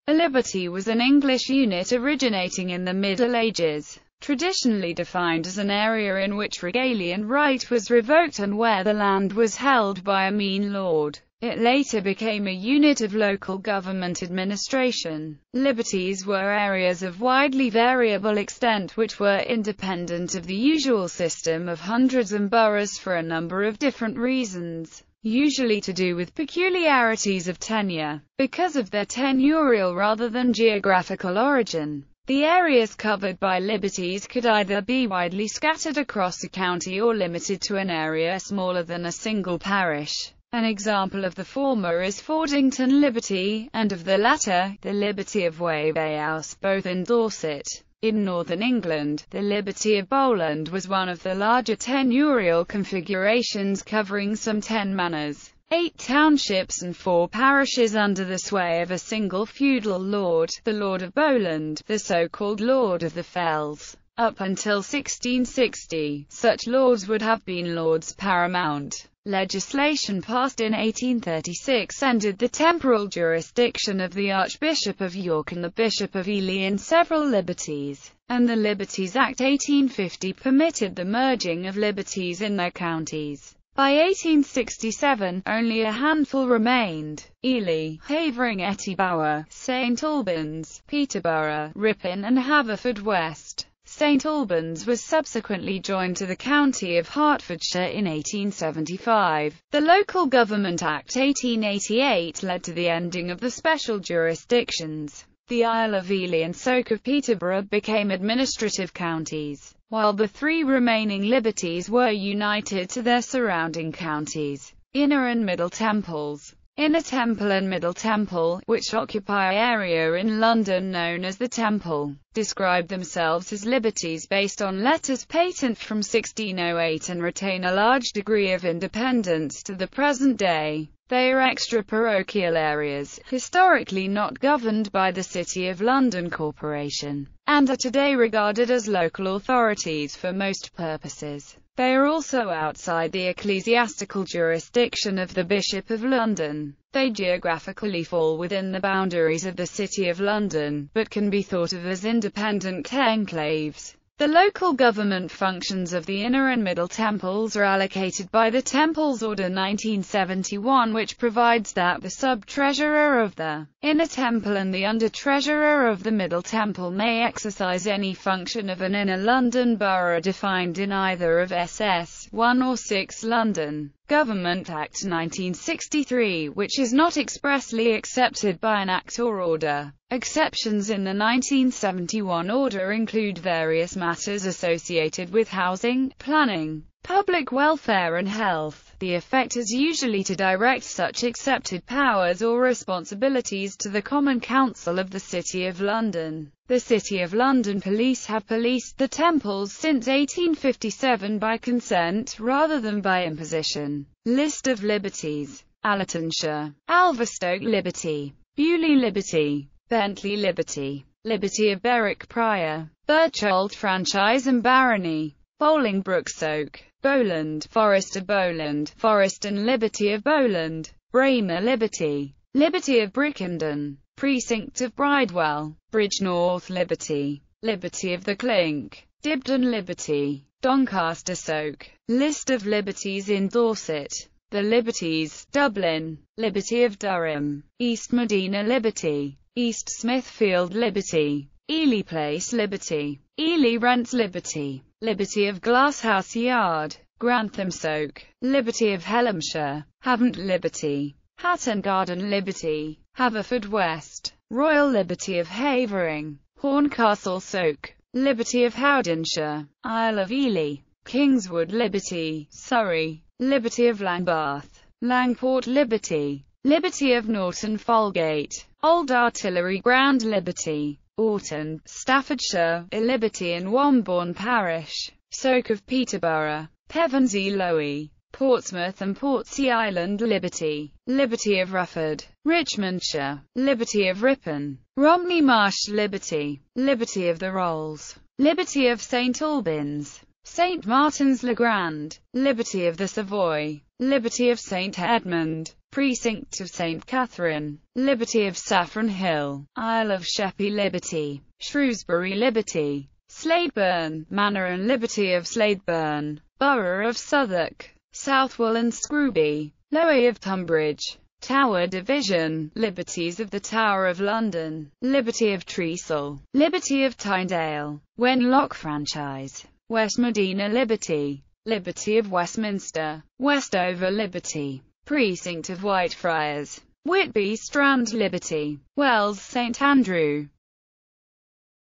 A liberty was an English unit originating in the Middle Ages, traditionally defined as an area in which regalian right was revoked and where the land was held by a mean lord. It later became a unit of local government administration. Liberties were areas of widely variable extent which were independent of the usual system of hundreds and boroughs for a number of different reasons, usually to do with peculiarities of tenure, because of their tenurial rather than geographical origin. The areas covered by liberties could either be widely scattered across a county or limited to an area smaller than a single parish. An example of the former is Fordington Liberty, and of the latter, the Liberty of Waverhouse, both in Dorset. In northern England, the Liberty of Bowland was one of the larger tenurial configurations covering some 10 manors, 8 townships and 4 parishes under the sway of a single feudal lord, the Lord of Bowland, the so-called Lord of the Fells. Up until 1660, such lords would have been lords paramount. Legislation passed in 1836 ended the temporal jurisdiction of the Archbishop of York and the Bishop of Ely in several liberties, and the Liberties Act 1850 permitted the merging of liberties in their counties. By 1867, only a handful remained: Ely, Havering, Etty-Bower, St Albans, Peterborough, Ripon and Haverfordwest. St Albans was subsequently joined to the county of Hertfordshire in 1875. The Local Government Act 1888 led to the ending of the special jurisdictions. The Isle of Ely and Soke of Peterborough became administrative counties, while the 3 remaining liberties were united to their surrounding counties. Inner and Middle Temples. Inner Temple and Middle Temple, which occupy area in London known as the Temple, describe themselves as liberties based on letters patent from 1608 and retain a large degree of independence to the present day. They are extra-parochial areas, historically not governed by the City of London Corporation, and are today regarded as local authorities for most purposes. They are also outside the ecclesiastical jurisdiction of the Bishop of London. They geographically fall within the boundaries of the City of London, but can be thought of as independent enclaves. The local government functions of the Inner and Middle Temples are allocated by the Temples Order 1971, which provides that the sub-treasurer of the Inner Temple and the under-treasurer of the Middle Temple may exercise any function of an Inner London borough defined in either of SS. 1 or 6 London Government Act 1963, which is not expressly accepted by an Act or order. Exceptions in the 1971 order include various matters associated with housing, planning, public welfare and health. The effect is usually to direct such accepted powers or responsibilities to the Common Council of the City of London. The City of London Police have policed the temples since 1857 by consent, rather than by imposition. List of liberties: Allertonshire, Alverstoke Liberty, Beaulieu Liberty, Bentley Liberty, Liberty of Berwick Prior, Birchhold Franchise and Barony, Bolingbroke Soke, Bowland, Forest of Bowland, Forest and Liberty of Bowland, Braemar Liberty, Liberty of Brickenden, Precinct of Bridewell, Bridgnorth Liberty, Liberty of the Clink, Dibden Liberty, Doncaster Soke. List of liberties in Dorset. The Liberties, Dublin, Liberty of Durham, East Medina Liberty, East Smithfield Liberty, Ely Place Liberty, Ely Rents Liberty, Liberty of Glasshouse Yard, Grantham Soke, Liberty of Helmshire, Havant Liberty, Hatton Garden Liberty, Haverfordwest, Royal Liberty of Havering, Horncastle Soke, Liberty of Howdenshire, Isle of Ely, Kingswood Liberty, Surrey, Liberty of Langbath, Langport Liberty, Liberty of Norton Folgate, Old Artillery Ground Liberty, Orton, Staffordshire, a liberty in Wombourne Parish, Soke of Peterborough, Pevensey Lowy, Portsmouth and Portsea Island Liberty, Liberty of Rufford, Richmondshire, Liberty of Ripon, Romney Marsh Liberty, Liberty of the Rolls, Liberty of St Albans, St Martin's le Grand, Liberty of the Savoy, Liberty of St. Edmund, Precinct of St. Catherine, Liberty of Saffron Hill, Isle of Sheppey Liberty, Shrewsbury Liberty, Sladeburne Manor and Liberty of Sladeburne, Borough of Southwark, Southwell and Scrooby, Lowy of Tunbridge, Tower Division, Liberties of the Tower of London, Liberty of Trestle, Liberty of Tynedale, Wenlock Franchise, West Modena Liberty, Liberty of Westminster, Westover Liberty, Precinct of Whitefriars, Whitby Strand Liberty, Wells St Andrew,